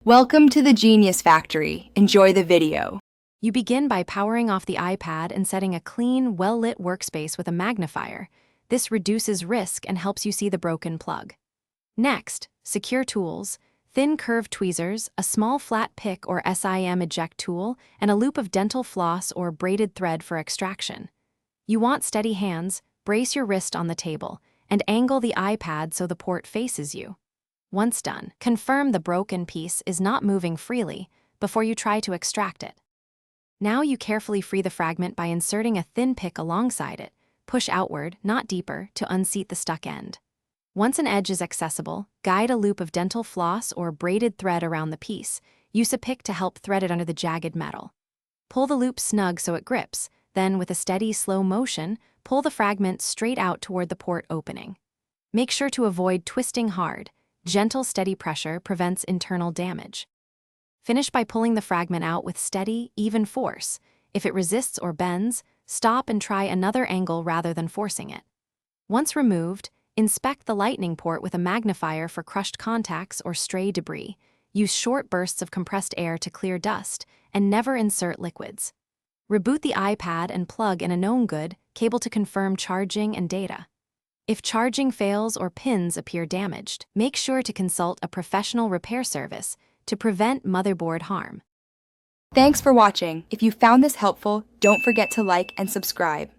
Welcome to the Genius Factory. Enjoy the video. You begin by powering off the iPad and setting a clean, well-lit workspace with a magnifier. This reduces risk and helps you see the broken plug. Next, secure tools, thin curved tweezers, a small flat pick or SIM eject tool, and a loop of dental floss or braided thread for extraction. You want steady hands, brace your wrist on the table, and angle the iPad so the port faces you. Once done, confirm the broken piece is not moving freely before you try to extract it. Now you carefully free the fragment by inserting a thin pick alongside it. Push outward, not deeper, to unseat the stuck end. Once an edge is accessible, guide a loop of dental floss or braided thread around the piece. Use a pick to help thread it under the jagged metal. Pull the loop snug so it grips, then with a steady, slow motion, pull the fragment straight out toward the port opening. Make sure to avoid twisting hard. Gentle, steady pressure prevents internal damage. Finish by pulling the fragment out with steady, even force. If it resists or bends, stop and try another angle rather than forcing it. Once removed, inspect the lightning port with a magnifier for crushed contacts or stray debris. Use short bursts of compressed air to clear dust, and never insert liquids. Reboot the iPad and plug in a known good cable to confirm charging and data. If charging fails or pins appear damaged, make sure to consult a professional repair service to prevent motherboard harm. Thanks for watching. If you found this helpful, don't forget to like and subscribe.